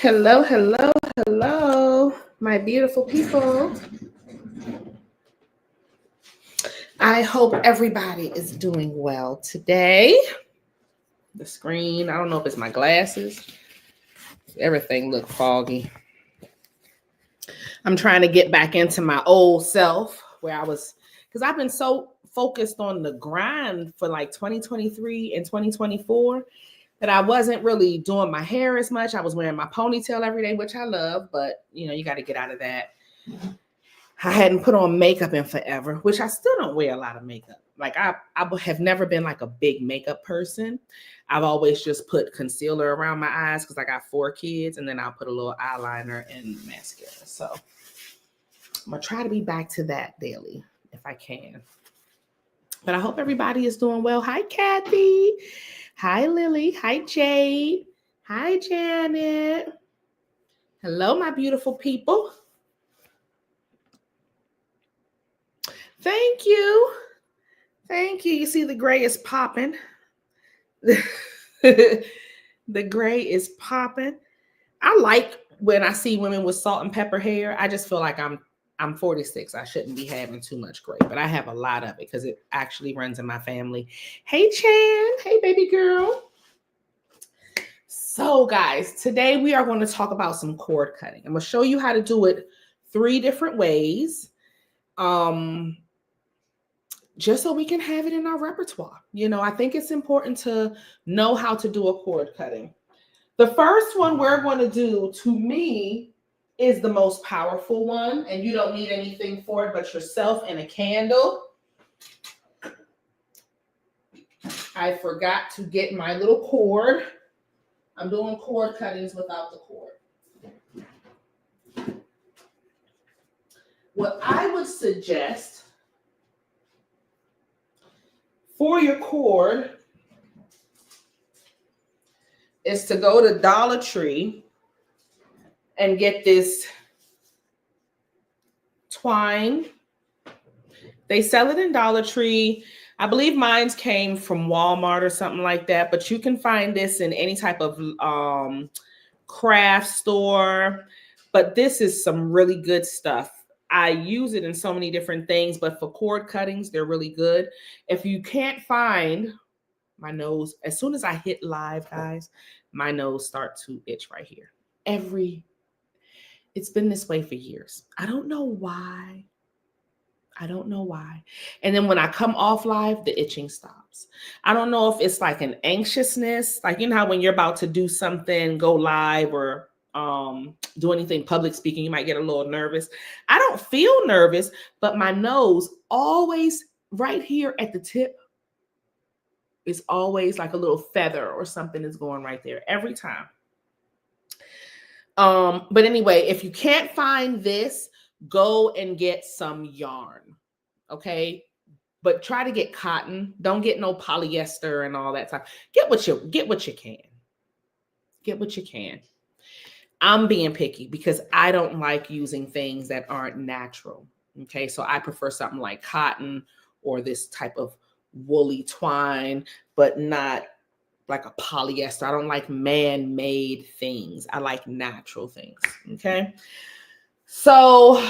Hello, hello, hello, my beautiful people. I hope everybody is doing well today. The screen, I don't know if it's my glasses. Everything look foggy. I'm trying to get back into my old self where I was, because I've been so focused on the grind for like 2023 and 2024 that I wasn't really doing my hair as much. I was wearing my ponytail every day, which I love, but you got to get out of that. I hadn't put on makeup in forever, which I still don't wear a lot of makeup. Like I have never been like a big makeup person. I've always just put concealer around my eyes because I got 4 kids, and then I'll put a little eyeliner and mascara. So I'm gonna try to be back to that daily if I can. But I hope everybody is doing well. Hi, Kathy. Hi, Lily. Hi, Jade. Hi, Janet. Hello, my beautiful people. Thank you. Thank you. You see the gray is popping. The gray is popping. I like when I see women with salt and pepper hair. I just feel like I'm 46. I shouldn't be having too much gray, but I have a lot of it because it actually runs in my family. Hey, Chan. Hey, baby girl. So, guys, today we are going to talk about some cord cutting. I'm going to show you how to do it 3 different ways. Just so we can have it in our repertoire. I think it's important to know how to do a cord cutting. The first one we're going to do, to me, is the most powerful one, and you don't need anything for it but yourself and a candle. I forgot to get my little cord. I'm doing cord cuttings without the cord. What I would suggest for your cord is to go to Dollar Tree and get this twine. They sell it in Dollar Tree. I believe mine came from Walmart or something like that, but you can find this in any type of craft store. But this is some really good stuff. I use it in so many different things, but for cord cuttings, they're really good. If you can't find my nose, as soon as I hit live, guys, my nose starts to itch right here. It's been this way for years. I don't know why. And then when I come off live, the itching stops. I don't know if it's like an anxiousness, like how when you're about to do something, go live or do anything public speaking, you might get a little nervous. I don't feel nervous, but my nose always right here at the tip is always like a little feather or something is going right there every time. But anyway, if you can't find this, go and get some yarn. Okay. But try to get cotton. Don't get no polyester and all that stuff. Get what you can. Get what you can. I'm being picky because I don't like using things that aren't natural. Okay. So I prefer something like cotton or this type of woolly twine, but not like a polyester. I don't like man-made things. I like natural things. Okay. So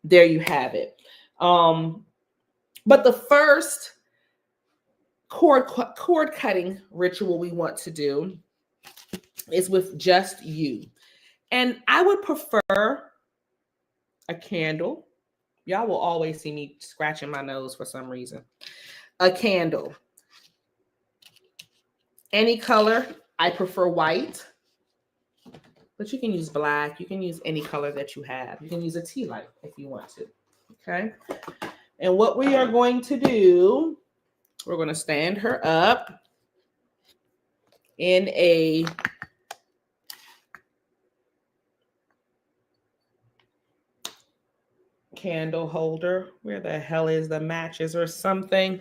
there you have it. But the first cord cutting ritual we want to do is with just you. And I would prefer a candle. Y'all will always see me scratching my nose for some reason. A candle. Any color. I prefer white. But you can use black. You can use any color that you have. You can use a tea light if you want to. Okay. And what we are going to do, we're going to stand her up in a candle holder. Where the hell is the matches or something?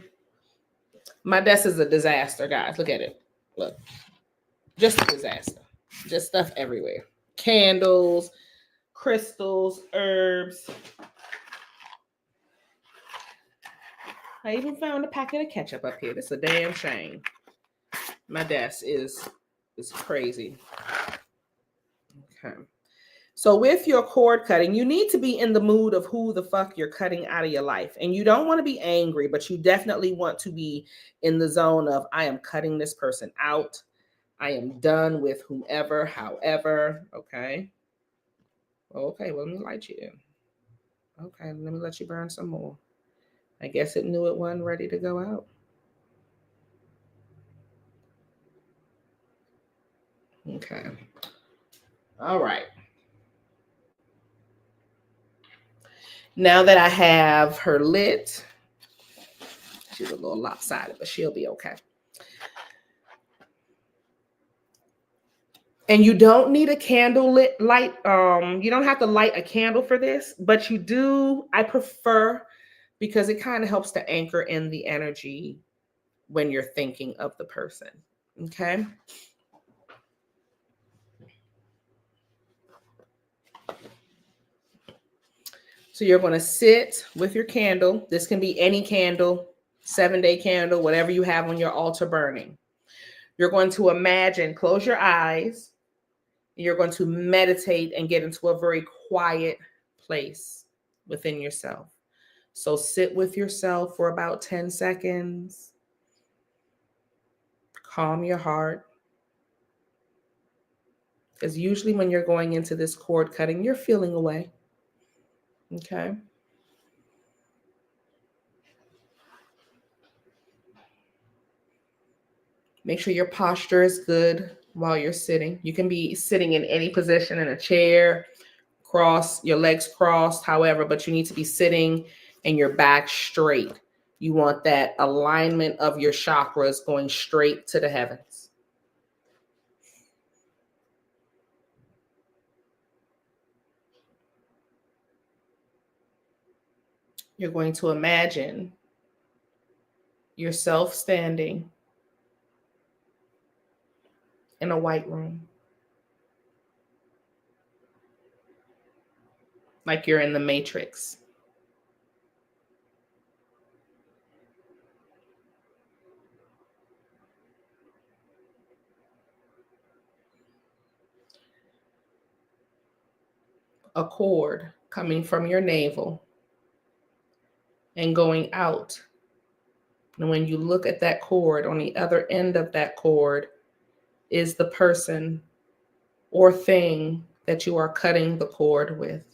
My desk is a disaster, guys. Look at it. Look. Just a disaster. Just stuff everywhere. Candles, crystals, herbs. I even found a packet of ketchup up here. That's a damn shame. My desk is crazy. Okay. So with your cord cutting, you need to be in the mood of who the fuck you're cutting out of your life. And you don't want to be angry, but you definitely want to be in the zone of, I am cutting this person out. I am done with whomever, however. Okay. Okay, well, let me light you in. Okay, let me let you burn some more. I guess it knew it wasn't ready to go out. Okay. All right. Now that I have her lit, she's a little lopsided, but she'll be okay. And you don't need a candle lit light. You don't have to light a candle for this, but you do. I prefer, because it kind of helps to anchor in the energy when you're thinking of the person. Okay. So you're going to sit with your candle. This can be any candle, 7-day candle, whatever you have on your altar burning. You're going to imagine, close your eyes. You're going to meditate and get into a very quiet place within yourself. So sit with yourself for about 10 seconds. Calm your heart. Because usually when you're going into this cord cutting, you're feeling away. Okay. Make sure your posture is good while you're sitting. You can be sitting in any position, in a chair, your legs crossed, however, but you need to be sitting and your back straight. You want that alignment of your chakras going straight to the heavens. You're going to imagine yourself standing in a white room, like you're in the Matrix. A cord coming from your navel and going out. And when you look at that cord, on the other end of that cord is the person or thing that you are cutting the cord with.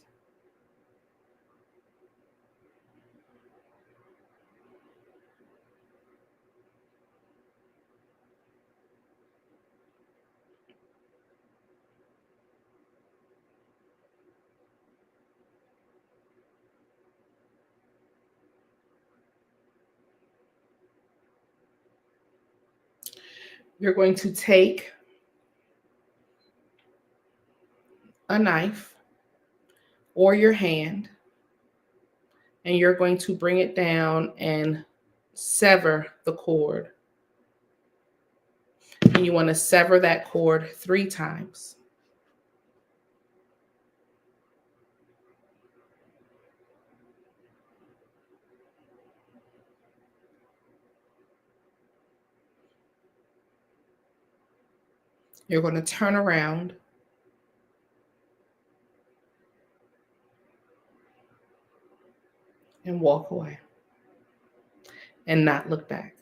You're going to take a knife or your hand, and you're going to bring it down and sever the cord. And you want to sever that cord 3 times. You're going to turn around and walk away and not look back.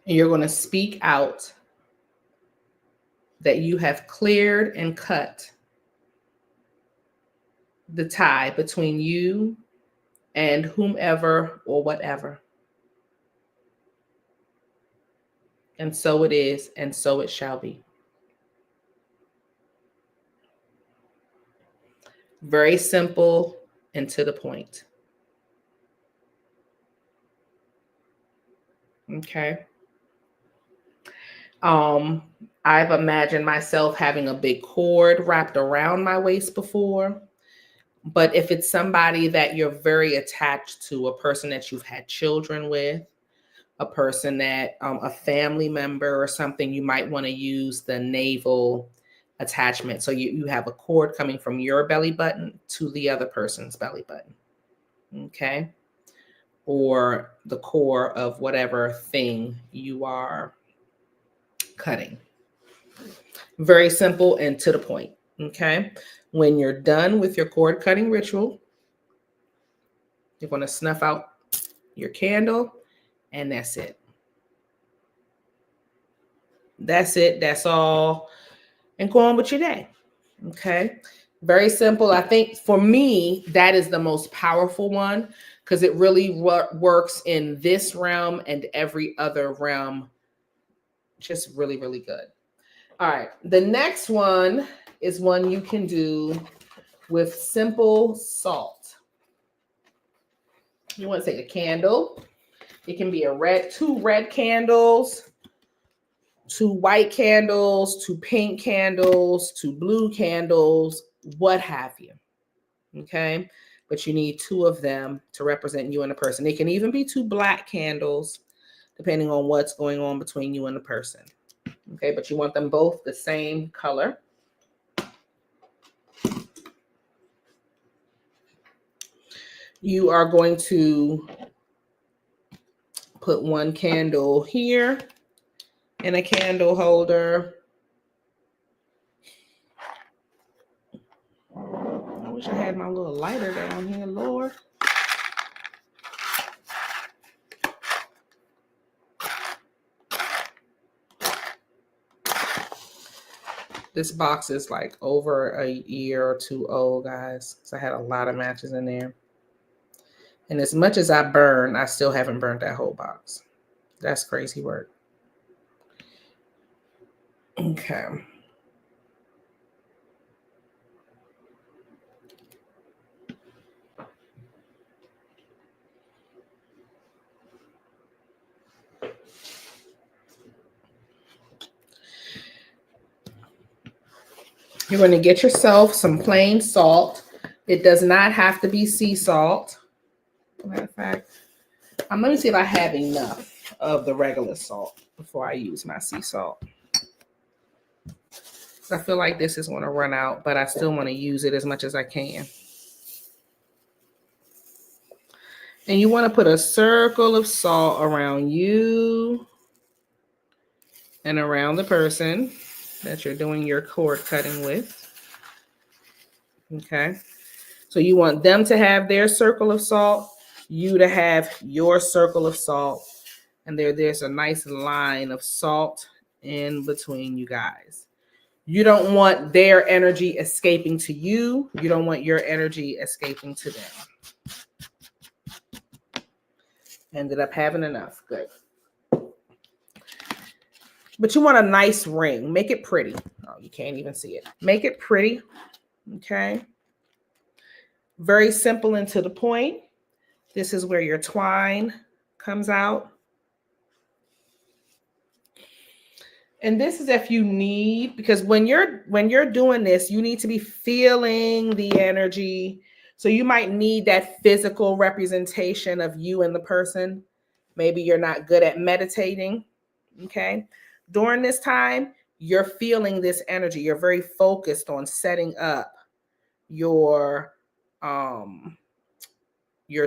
And you're going to speak out that you have cleared and cut the tie between you and whomever or whatever. And so it is, and so it shall be. Very simple and to the point. Okay. I've imagined myself having a big cord wrapped around my waist before. But if it's somebody that you're very attached to, a person that you've had children with, a person that, a family member or something, you might want to use the navel attachment. So you have a cord coming from your belly button to the other person's belly button. Okay. Or the core of whatever thing you are cutting. Very simple and to the point. Okay. When you're done with your cord cutting ritual, you're going to snuff out your candle, and that's it. That's it. That's all. And go on with your day. Okay. Very simple. I think for me, that is the most powerful one because it really works in this realm and every other realm. Just really, really good. All right. The next one is one you can do with simple salt. You want to take a candle. It can be two red candles, 2 white candles, 2 pink candles, 2 blue candles, what have you. Okay. But you need 2 of them to represent you and the person. It can even be 2 black candles, depending on what's going on between you and the person. Okay. But you want them both the same color. You are going to put 1 candle here in a candle holder. I wish I had my little lighter down here, Lord. This box is like over a year or 2 old, guys. So I had a lot of matches in there. And as much as I burn, I still haven't burned that whole box. That's crazy work. Okay. You're going to get yourself some plain salt. It does not have to be sea salt. Matter of fact, let me see if I have enough of the regular salt before I use my sea salt. I feel like this is going to run out, but I still want to use it as much as I can. And you want to put a circle of salt around you and around the person that you're doing your cord cutting with. Okay. So you want them to have their circle of salt, you to have your circle of salt, and there's a nice line of salt in between you guys. You don't want their energy escaping to you. You don't want your energy escaping to them. Ended up having enough. Good. But you want a nice ring. Make it pretty. Oh, you can't even see it. Make it pretty. Okay. Very simple and to the point. This is where your twine comes out. And this is if you need, because when you're doing this, you need to be feeling the energy. So you might need that physical representation of you and the person. Maybe you're not good at meditating. Okay. During this time, you're feeling this energy. You're very focused on setting up your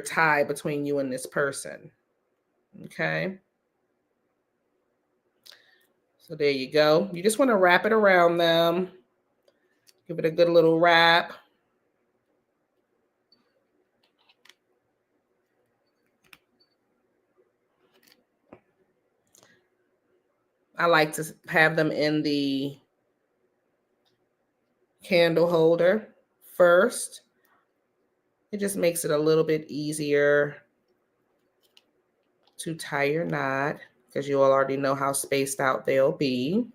tie between you and this person. Okay. So there you go. You just want to wrap it around them. Give it a good little wrap. I like to have them in the candle holder first. It just makes it a little bit easier to tie your knot because you all already know how spaced out they'll be.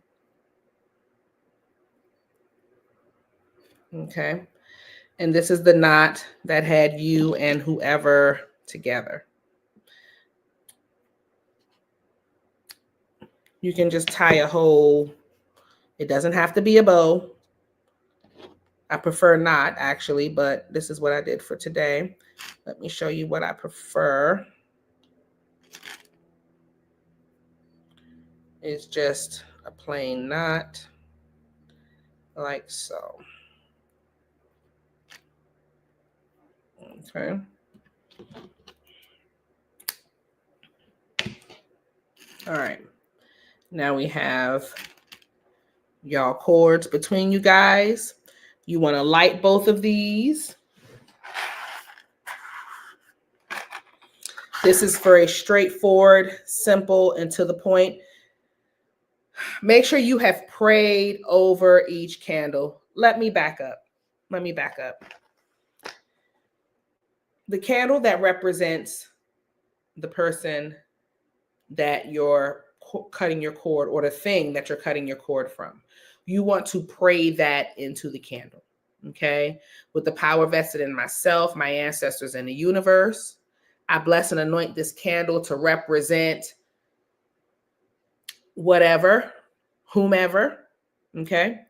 Okay. And this is the knot that had you and whoever together. You can just tie a whole, it doesn't have to be a bow. I prefer not actually, but this is what I did for today. Let me show you what I prefer. It's just a plain knot like so. Okay. All right. Now we have y'all cords between you guys. You want to light both of these. This is for a straightforward, simple, and to the point. Make sure you have prayed over each candle. Let me back up. The candle that represents the person that you're cutting your cord, or the thing that you're cutting your cord from, you want to pray that into the candle. Okay? With the power vested in myself, my ancestors, and the universe, I bless and anoint this candle to represent whatever, whomever. Okay?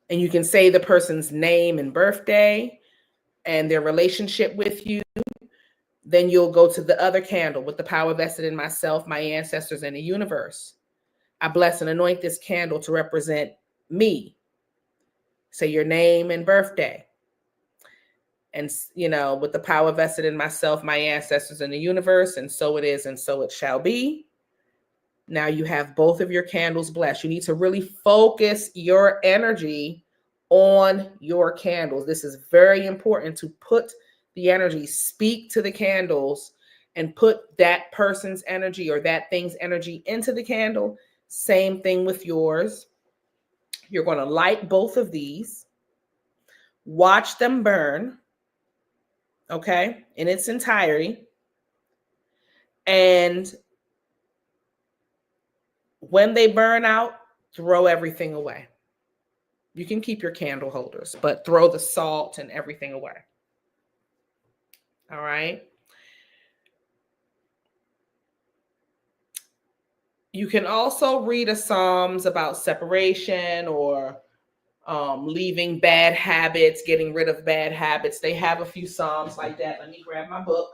And you can say the person's name and birthday and their relationship with you. Then you'll go to the other candle. With the power vested in myself, my ancestors, and the universe, I bless and anoint this candle to represent me. Say your name and birthday. And, with the power vested in myself, my ancestors, and the universe, and so it is, and so it shall be. Now you have both of your candles blessed. You need to really focus your energy on your candles. This is very important, to put the energy, speak to the candles, and put that person's energy or that thing's energy into the candle. Same thing with yours. You're going to light both of these, watch them burn, okay, in its entirety. And when they burn out, throw everything away. You can keep your candle holders, but throw the salt and everything away. All right. You can also read a Psalms about separation, or leaving bad habits, getting rid of bad habits. They have a few Psalms like that. Let me grab my book.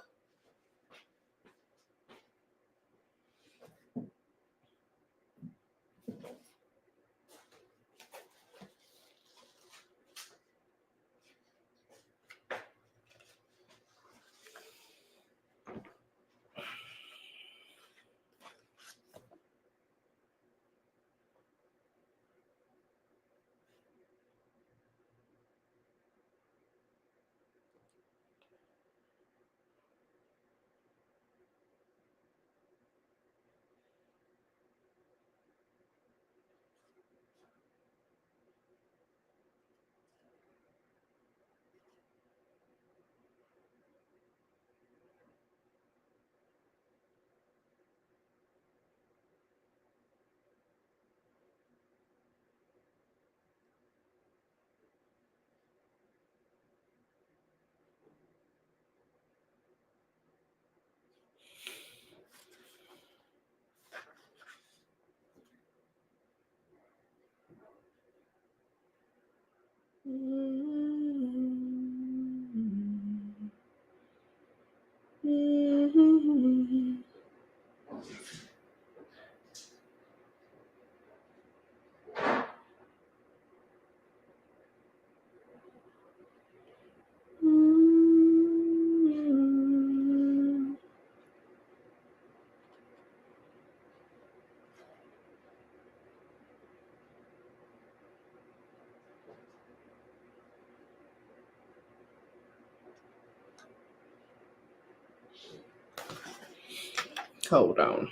Hold on.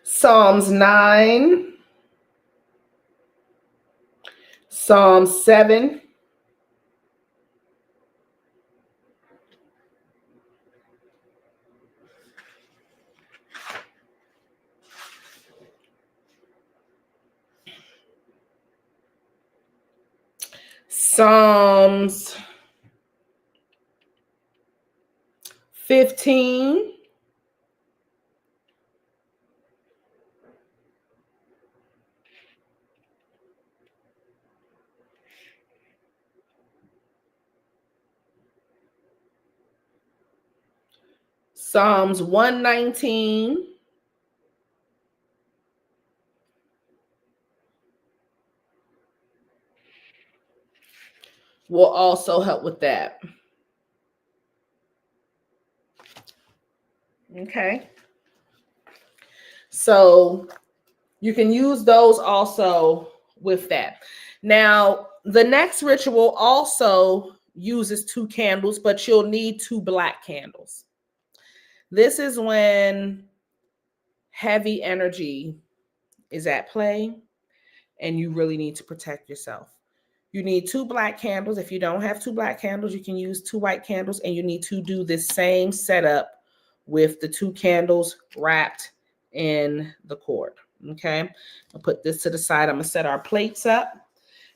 Psalms 9, Psalm 7, Psalms 15, Psalms 119. Will also help with that. Okay. So you can use those also with that. Now, the next ritual also uses 2 candles, but you'll need 2 black candles. This is when heavy energy is at play and you really need to protect yourself. You need 2 black candles. If you don't have 2 black candles, you can use 2 white candles, and you need to do this same setup with the 2 candles wrapped in the cord. Okay, I'll put this to the side. I'm gonna set our plates up.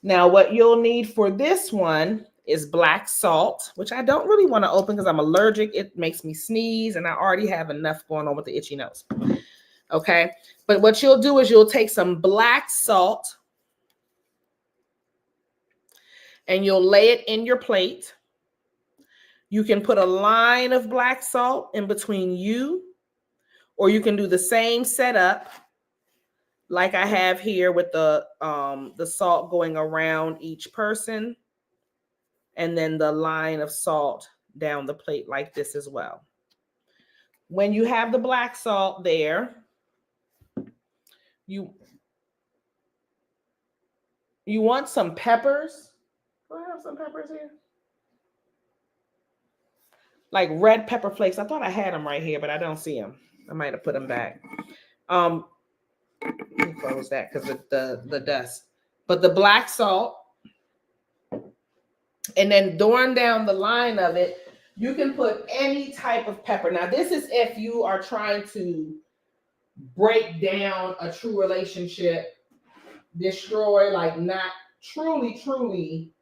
Now, what you'll need for this one is black salt, which I don't really want to open because I'm allergic. It makes me sneeze, and I already have enough going on with the itchy nose. Okay, but what you'll do is you'll take some black salt and you'll lay it in your plate. You can put a line of black salt in between you, or you can do the same setup like I have here with the salt going around each person, and then the line of salt down the plate like this as well. When you have the black salt there, you want some peppers. Do I have some peppers here? Like red pepper flakes. I thought I had them right here, but I don't see them. I might have put them back. Let me close that because the dust. But the black salt, and then going down the line of it, you can put any type of pepper. Now, this is if you are trying to break down a true relationship, destroy, like not truly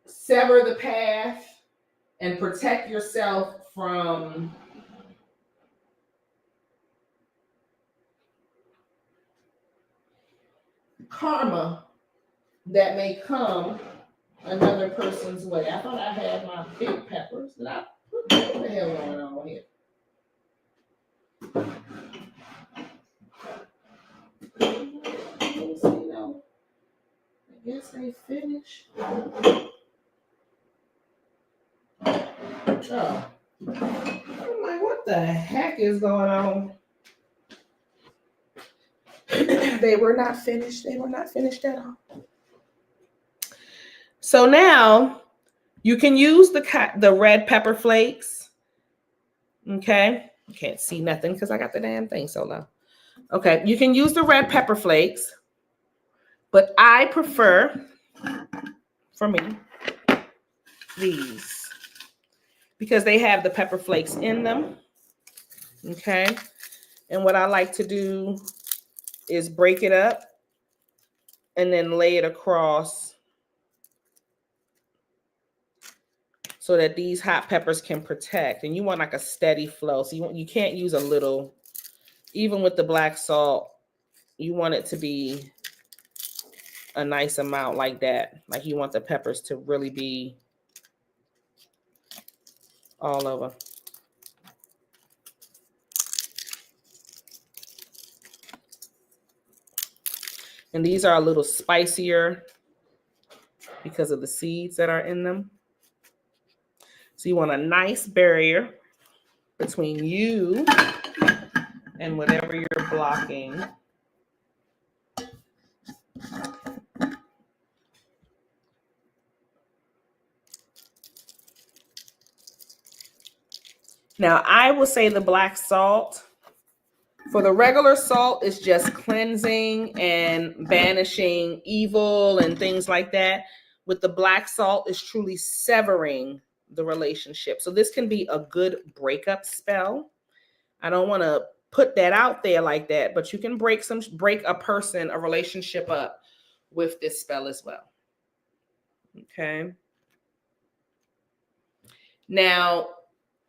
sever the path and protect yourself from karma that may come another person's way. I thought I had my big peppers. Did I put what the hell going on here? Let see though. I guess they finished. Oh. I'm like, what the heck is going on? They were not finished. They were not finished at all. So now you can use the red pepper flakes. Okay. You can't see nothing because I got the damn thing so low. Okay. You can use the red pepper flakes, but I prefer, for me, these because they have the pepper flakes in them. Okay. And what I like to do is break it up and then lay it across so that these hot peppers can protect. And you want like a steady flow. So you can't use a little, even with the black salt, you want it to be a nice amount like that. Like you want the peppers to really be all over. And these are a little spicier because of the seeds that are in them. So you want a nice barrier between you and whatever you're blocking. Now, I will say the black salt. For the regular salt, it's just cleansing and banishing evil and things like that. With the black salt, it's truly severing the relationship. So this can be a good breakup spell. I don't want to put that out there like that, but you can break a person, a relationship up with this spell as well. Okay. Now,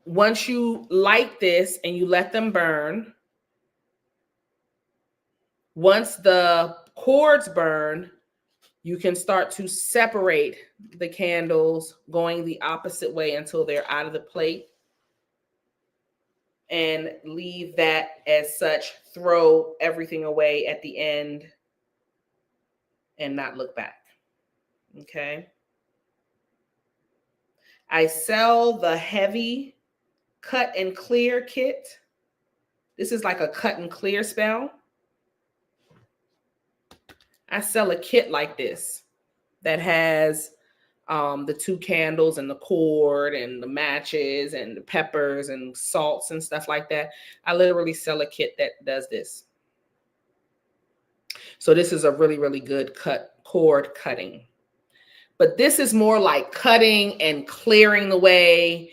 once you light this and you let them burn, once the cords burn, you can start to separate the candles going the opposite way until they're out of the plate. and leave that as such. Throw everything away at the end and not look back. Okay. I sell the heavy cut and clear kit. This is like a cut and clear spell. I sell a kit like this that has the 2 candles and the cord and the matches and the peppers and salts and stuff like that. I literally sell a kit that does this. So this is a really, really good cord cutting. But this is more like cutting and clearing the way.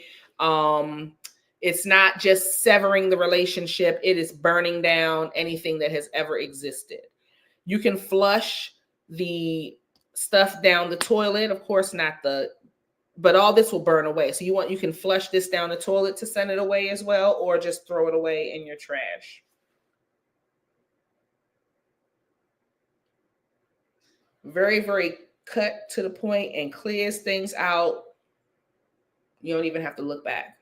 It's not just severing the relationship. It is burning down anything that has ever existed. You can flush the stuff down the toilet. Of course, but all this will burn away. So you can flush this down the toilet to send it away as well, or just throw it away in your trash. Very, very cut to the point and clears things out. You don't even have to look back.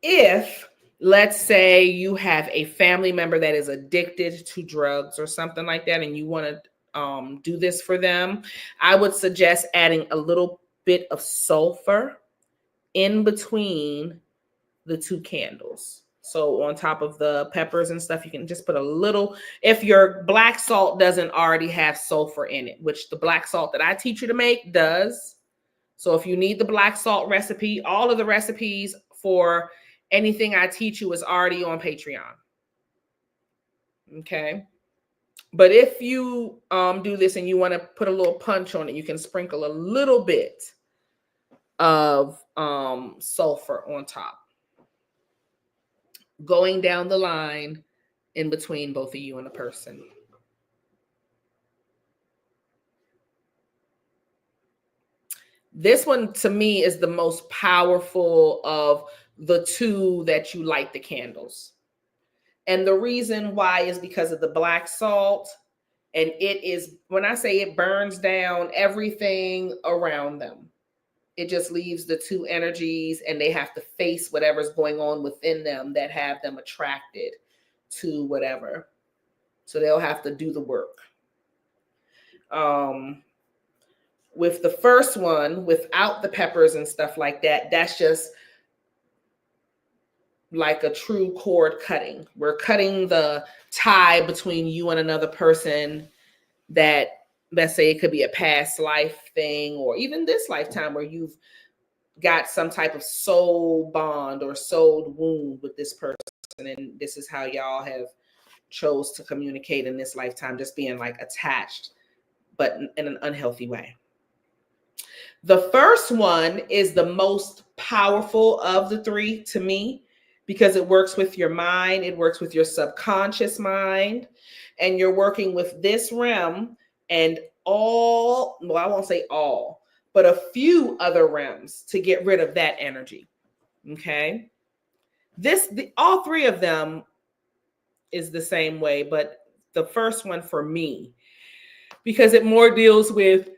If, let's say, you have a family member that is addicted to drugs or something like that, and you want to do this for them, I would suggest adding a little bit of sulfur in between the 2 candles. So on top of the peppers and stuff, you can just put a little, if your black salt doesn't already have sulfur in it, which the black salt that I teach you to make does. So if you need the black salt recipe, all of the recipes for anything I teach you is already on Patreon. Okay. But if you do this and you want to put a little punch on it, you can sprinkle a little bit of sulfur on top, going down the line in between both of you and a person. This one to me is the most powerful of the 2 that you light the candles. And the reason why is because of the black salt. And it is, when I say it burns down everything around them, it just leaves the 2 energies and they have to face whatever's going on within them that have them attracted to whatever. So they'll have to do the work. With the first one, without the peppers and stuff like that, that's just like a true cord cutting. We're cutting the tie between you and another person that, let's say, it could be a past life thing or even this lifetime where you've got some type of soul bond or soul wound with this person. And this is how y'all have chose to communicate in this lifetime, just being like attached, but in an unhealthy way. The first one is the most powerful of the 3 to me because it works with your mind. It works with your subconscious mind, and you're working with this realm and I won't say all, but a few other realms to get rid of that energy. Okay. All 3 of them is the same way, but the first one for me, because it more deals with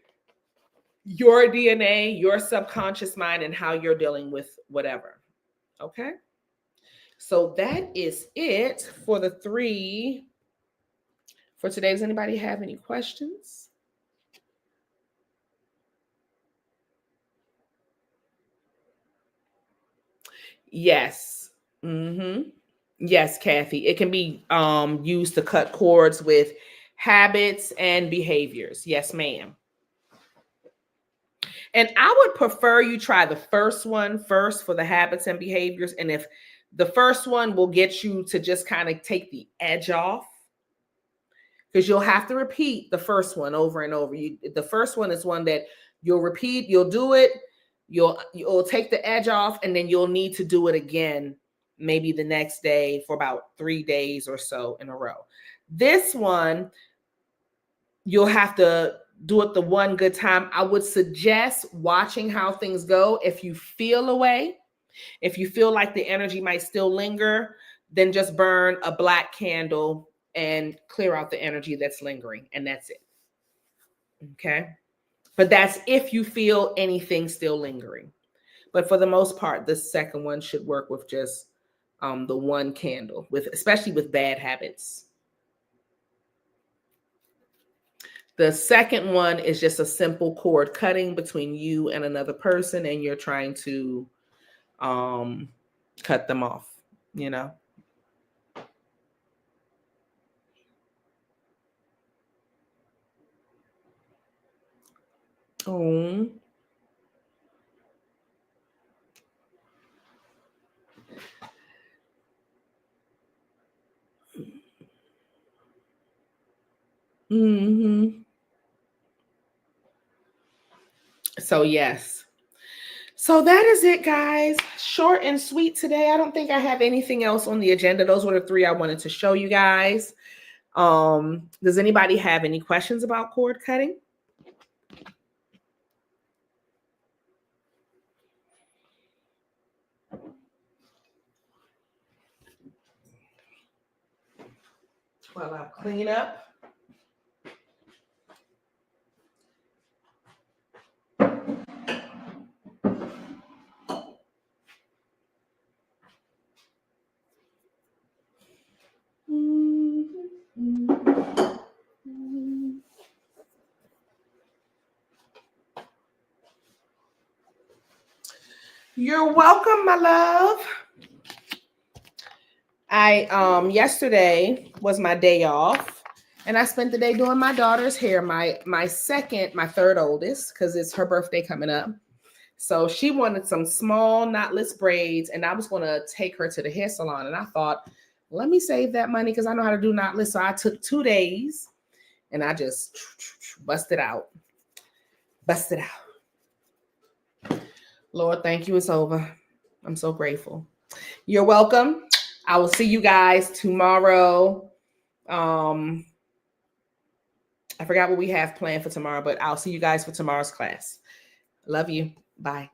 your DNA, your subconscious mind, and how you're dealing with whatever. Okay. So that is it for the 3 for today. Does anybody have any questions? Yes. Mm-hmm. Yes, Kathy. It can be used to cut cords with habits and behaviors. Yes, ma'am. And I would prefer you try the first one first for the habits and behaviors. And if the first one will get you to just kind of take the edge off, because you'll have to repeat the first one over and over. The first one is one that you'll repeat, you'll do it, you'll take the edge off, and then you'll need to do it again, maybe the next day for about 3 days or so in a row. This one, you'll have to do it the one good time. I would suggest watching how things go. If you feel away, if you feel like the energy might still linger, then just burn a black candle and clear out the energy that's lingering, and that's it. Okay. But that's if you feel anything still lingering. But for the most part, the second one should work with just the one candle, especially with bad habits. The second one is just a simple cord cutting between you and another person, and you're trying to cut them off, you know. Oh. Mm-hmm. So yes. So that is it, guys. Short and sweet today. I don't think I have anything else on the agenda. Those were the three I wanted to show you guys. Does anybody have any questions about cord cutting? Well, I'll clean up. You're welcome, my love. Yesterday was my day off, and I spent the day doing my daughter's hair, my third oldest, because it's her birthday coming up. So she wanted some small knotless braids, and I was going to take her to the hair salon. And I thought, let me save that money because I know how to do knotless. So I took 2 days, and I just busted out. Lord, thank you. It's over. I'm so grateful. You're welcome. I will see you guys tomorrow. I forgot what we have planned for tomorrow, but I'll see you guys for tomorrow's class. Love you. Bye.